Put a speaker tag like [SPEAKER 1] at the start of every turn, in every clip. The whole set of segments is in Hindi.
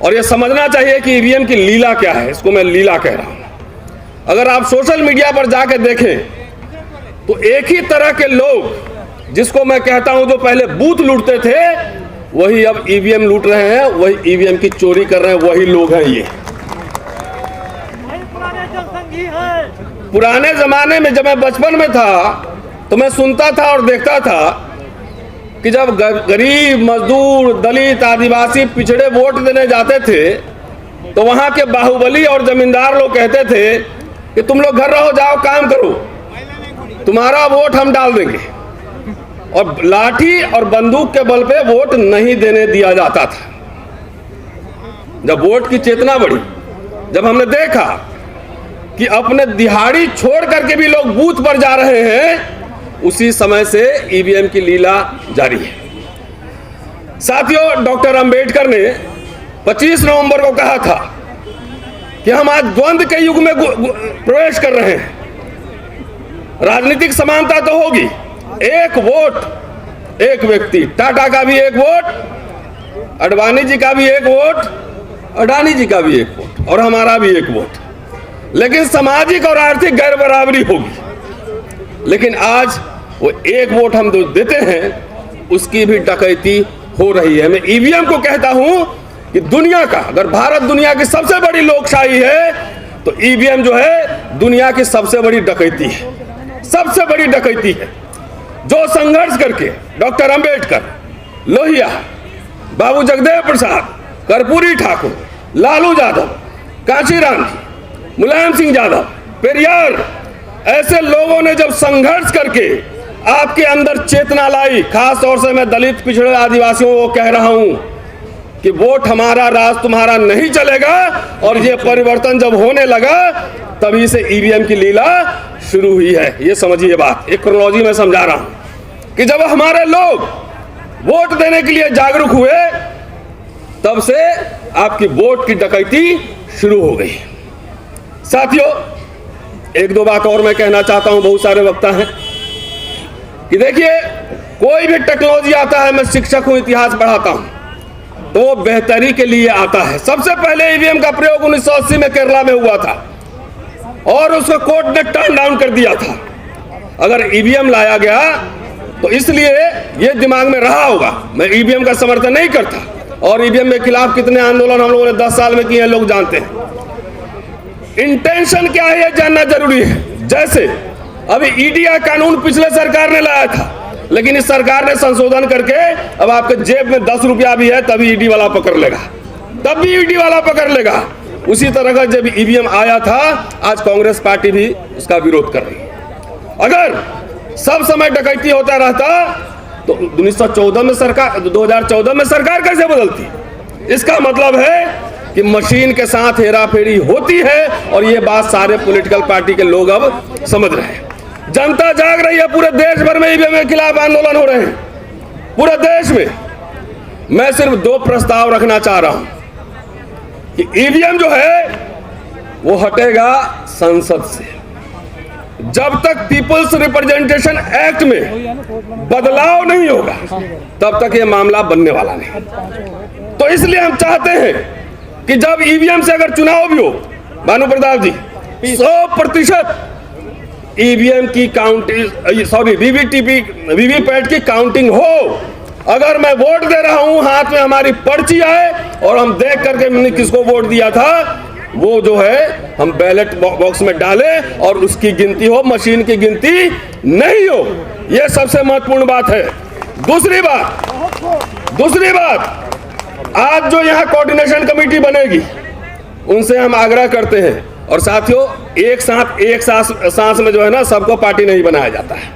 [SPEAKER 1] और ये समझना चाहिए कि ईवीएम की लीला क्या है। इसको मैं लीला कह रहा हूं। अगर आप सोशल मीडिया पर जाकर देखें तो एक ही तरह के लोग, जिसको मैं कहता हूं जो पहले बूथ लूटते थे, वही अब ईवीएम लूट रहे हैं, वही ईवीएम की चोरी कर रहे हैं, वही लोग हैं ये। पुराने जमाने में जब मैं बचपन में था तो मैं सुनता था और देखता था कि जब गरीब, मजदूर, दलित, आदिवासी, पिछड़े वोट देने जाते थे तो वहां के बाहुबली और जमींदार लोग कहते थे कि तुम लोग घर रहो, जाओ काम करो, तुम्हारा वोट हम डाल देंगे। और लाठी और बंदूक के बल पे वोट नहीं देने दिया जाता था। जब वोट की चेतना बढ़ी, जब हमने देखा कि अपने दिहाड़ी छोड़ करके भी लोग बूथ पर जा रहे हैं, उसी समय से ईवीएम की लीला जारी है। साथियों, डॉक्टर अंबेडकर ने 25 नवंबर को कहा था कि हम आज द्वंद्व के युग में प्रवेश कर रहे हैं। राजनीतिक समानता तो होगी, एक वोट एक व्यक्ति, टाटा का भी एक वोट, अडवाणी जी का भी एक वोट, अडानी जी का भी एक वोट, और हमारा भी एक वोट, लेकिन सामाजिक और आर्थिक गैर बराबरी होगी। लेकिन आज वो एक वोट हम जो देते हैं उसकी भी डकैती हो रही है। मैं ईवीएम को कहता हूं कि दुनिया का, अगर भारत दुनिया की सबसे बड़ी लोकशाही है तो ईवीएम जो है दुनिया की सबसे बड़ी डकैती है, सबसे बड़ी डकैती है। जो संघर्ष करके डॉक्टर अंबेडकर, लोहिया, बाबू जगदेव प्रसाद, कर्पूरी ठाकुर, लालू यादव, कांशीराम जी, मुलायम सिंह यादव, पेरियार, ऐसे लोगों ने जब संघर्ष करके आपके अंदर चेतना लाई, खास तौर से मैं दलित, पिछड़े, आदिवासियों को कह रहा हूं कि वोट हमारा, राज तुम्हारा नहीं चलेगा। और ये परिवर्तन जब होने लगा तभी से ईवीएम की लीला शुरू हुई है। ये समझिए बात, एक क्रोनोलॉजी में समझा रहा हूं कि जब हमारे लोग वोट देने के लिए जागरूक हुए तब से आपकी वोट की डकैती शुरू हो गई। साथियों, एक दो बात और मैं कहना चाहता हूं, बहुत सारे वक्ता हैं, कि देखिए कोई भी टेक्नोलॉजी आता है, मैं शिक्षक हूं, इतिहास पढ़ाता हूं, तो वो बेहतरी के लिए आता है। सबसे पहले ईवीएम का प्रयोग 1980 में केरला में हुआ था और उसको कोर्ट ने टर्न डाउन कर दिया था। अगर ईवीएम लाया गया तो इसलिए ये दिमाग में रहा होगा। मैं ईवीएम का समर्थन नहीं करता और ईवीएम के खिलाफ कितने आंदोलन हम लोगों ने 10 साल में किए हैं, लोग जानते हैं। इंटेंशन क्या है ये जानना जरूरी है। जैसे अभी ईडी का कानून पिछले सरकार ने लाया था, लेकिन इस सरकार ने संशोधन करके अब आपके जेब में 10 रुपया भी है तभी ईडी वाला पकड़ लेगा, तब भी ईडी वाला पकड़ लेगा। उसी तरह का जब ईवीएम आया था, आज कांग्रेस पार्टी भी उसका विरोध कर रही है। अगर सब समय डकैती होता रहता तो 2014 में सरकार कैसे बदलती? इसका मतलब है कि मशीन के साथ हेराफेरी होती है और ये बात सारे पॉलिटिकल पार्टी के लोग अब समझ रहे हैं। जनता जाग रही है, पूरे देश भर में ईवीएम के खिलाफ आंदोलन हो रहे हैं, पूरे देश में। मैं सिर्फ 2 प्रस्ताव रखना चाह रहा हूं कि ईवीएम जो है वो हटेगा संसद से। जब तक पीपल्स रिप्रेजेंटेशन एक्ट में बदलाव नहीं होगा तब तक ये मामला बनने वाला नहीं। तो इसलिए हम चाहते हैं कि जब ईवीएम से अगर चुनाव भी हो, भानु प्रताप जी, 100% ईवीएम की काउंटिंग, वीवीपैट की काउंटिंग हो। अगर मैं वोट दे रहा हूं, हाथ में हमारी पर्ची आए और हम देख करके मैंने किसको वोट दिया था, वो जो है हम बैलेट बॉक्स में डालें और उसकी गिनती हो, मशीन की गिनती नहीं हो। यह सबसे महत्वपूर्ण बात है। दूसरी बात, आज जो यहाँ कोऑर्डिनेशन कमेटी बनेगी उनसे हम आग्रह करते हैं, और साथियों एक सांस में जो है ना, सबको पार्टी नहीं बनाया जाता है।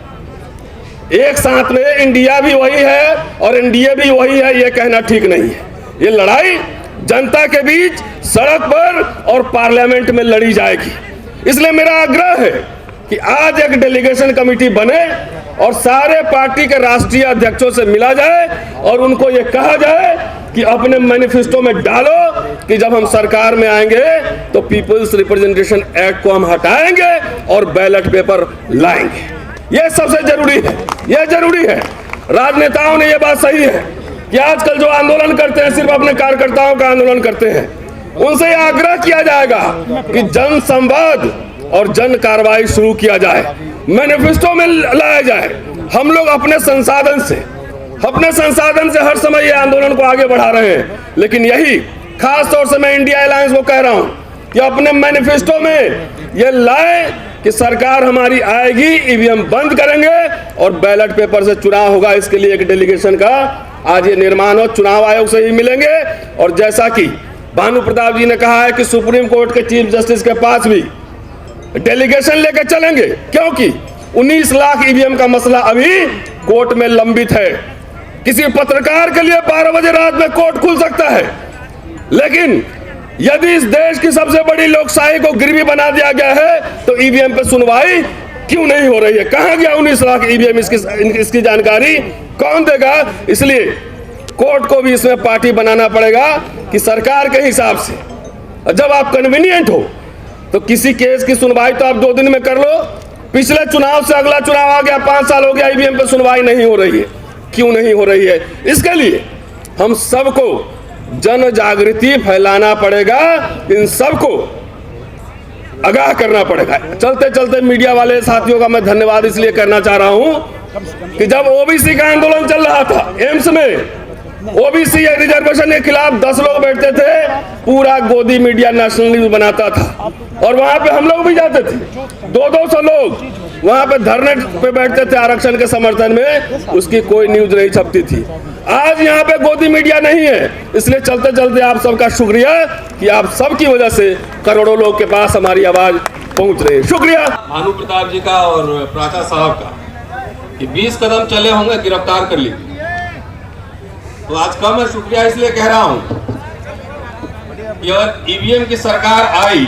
[SPEAKER 1] एक साथ में इंडिया भी वही है और एनडीए भी वही है, ये कहना ठीक नहीं है। ये लड़ाई जनता के बीच, सड़क पर और पार्लियामेंट में लड़ी जाएगी। इसलिए मेरा आग्रह है कि आज एक डेलीगेशन कमेटी बने और सारे पार्टी के राष्ट्रीय अध्यक्षों से मिला जाए और उनको ये कहा जाए कि अपने मैनिफेस्टो में डालो कि जब हम सरकार में आएंगे तो पीपल्स रिप्रेजेंटेशन एक्ट को हम हटाएंगे और बैलेट पेपर लाएंगे। यह सबसे जरूरी है, यह जरूरी है। राजनेताओं ने यह बात सही है, कि आजकल जो आंदोलन करते हैं सिर्फ अपने कार्यकर्ताओं का आंदोलन करते हैं, उनसे आग्रह किया जाएगा कि जन संवाद और जन कार्रवाई शुरू किया जाए, मैनिफेस्टो में लाया जाए। हम लोग अपने संसाधन से हर समय ये आंदोलन को आगे बढ़ा रहे हैं, लेकिन यही खास तौर से मैं इंडिया अलायंस को कह रहा हूं कि अपने मैनिफेस्टो में ये लाए कि सरकार हमारी आएगी, ईवीएम बंद करेंगे और बैलेट पेपर से चुनाव होगा। इसके लिए एक डेलीगेशन का आज ये निर्माण हो, चुनाव आयोग से ही मिलेंगे। और जैसा कि भानु प्रताप जी ने कहा है कि सुप्रीम कोर्ट के चीफ जस्टिस के पास भी डेलीगेशन लेकर चलेंगे, क्योंकि 19 लाख ईवीएम का मसला अभी कोर्ट में लंबित है। किसी पत्रकार के लिए 12 बजे रात में कोर्ट खुल सकता है, लेकिन यदि इस देश की सबसे बड़ी लोकशाही को गिरवी बना दिया गया है तो ईवीएम पे सुनवाई क्यों नहीं हो रही है? कहां गया 19 लाख ईवीएम? इसकी जानकारी कौन देगा? इसलिए कोर्ट को भी इसमें पार्टी बनाना पड़ेगा कि सरकार के हिसाब से जब आप कन्वीनियंट हो तो किसी केस की सुनवाई तो आप 2 दिन में कर लो। पिछले चुनाव से अगला चुनाव आ गया, 5 साल हो गया, ईवीएम पे सुनवाई नहीं हो रही है। क्यों नहीं हो रही है? इसके लिए हम सबको जन जागृति फैलाना पड़ेगा, इन सबको आगाह करना पड़ेगा। चलते चलते मीडिया वाले साथियों का मैं धन्यवाद इसलिए करना चाह रहा हूं कि जब ओबीसी का आंदोलन चल रहा था एम्स में, ओबीसी रिजर्वेशन के खिलाफ 10 लोग बैठते थे, पूरा गोदी मीडिया नेशनल न्यूज बनाता था और वहां पे हम लोग भी जाते थे। 200 लोग वहां पे धरने पे बैठते थे आरक्षण के समर्थन में, उसकी कोई न्यूज नहीं छपती थी। आज यहाँ पे गोदी मीडिया नहीं है, इसलिए चलते चलते आप सबका शुक्रिया कि आप सबकी वजह से करोड़ों लोग के पास हमारी आवाज पहुंच रही है। शुक्रिया
[SPEAKER 2] भानु प्रताप जी का और प्राचा साहब का कि 20 कदम चले होंगे गिरफ्तार कर ली। तो आज का मैं शुक्रिया इसलिए कह रहा हूं कि अगर ईवीएम की सरकार आई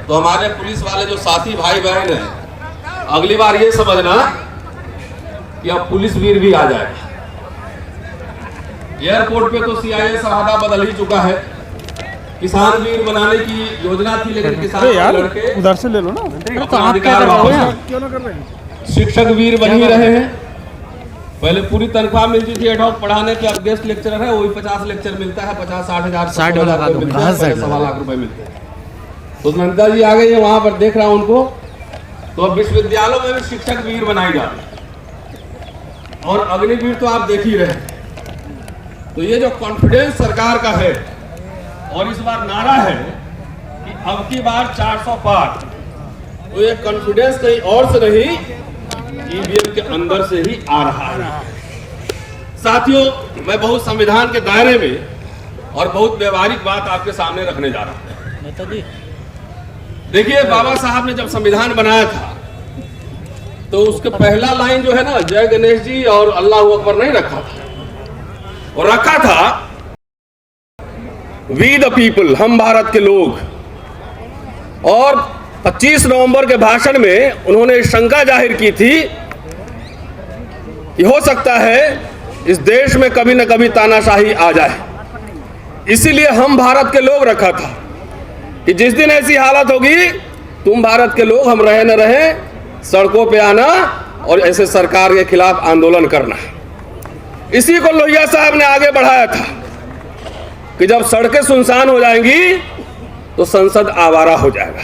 [SPEAKER 2] तो हमारे पुलिस वाले जो साथी भाई बहन हैं, अगली बार ये समझना कि अब पुलिस वीर भी आ जाएगा। एयरपोर्ट पे तो सीआईए सरहादा बदल ही चुका है। किसान वीर बनाने की योजना थी, लेकिन किसान लड़के
[SPEAKER 3] उधर से ले लो ना,
[SPEAKER 2] अपना अधिकार वापस। शिक्षक वीर बन ही रहे हैं। पहले पूरी तनख्वाह मिलती थी एडहॉक पढ़ाने की, अब गेस्ट लेक्चरर है वही 50 लेक्चर मिलता है, 50-60 हजार 1.5 लाख रुपए मिलते हैं। तो नंदा जी आ गई है, वहां पर देख रहा हूं उनको। तो अब विश्वविद्यालयों में भी शिक्षक वीर बनाई जा रही और अग्निवीर तो आप देख ही रहे। तो ये जो कॉन्फिडेंस सरकार का है और इस बार नारा है कि अब की बार 400 पार, तो ये कॉन्फिडेंस कहीं और से नहीं, ईवीएम के अंदर से ही आ रहा है। साथियों, मैं बहुत संविधान के दायरे में और बहुत व्यवहारिक बात आपके सामने रखने जा रहा हूं। देखिए, बाबा साहब ने जब संविधान बनाया था तो उसके पहला लाइन जो है ना, जय गणेश जी और अल्लाह अकबर नहीं रखा था, और रखा था वी द पीपल, हम भारत के लोग। और 25 नवंबर के भाषण में उन्होंने शंका जाहिर की थी कि हो सकता है इस देश में कभी न कभी तानाशाही आ जाए, इसीलिए हम भारत के लोग रखा था कि जिस दिन ऐसी हालत होगी, तुम भारत के लोग, हम रहे न रहे, सड़कों पे आना और ऐसे सरकार के खिलाफ आंदोलन करना। इसी को लोहिया साहब ने आगे बढ़ाया था कि जब सड़कें सुनसान हो जाएंगी तो संसद आवारा हो जाएगा।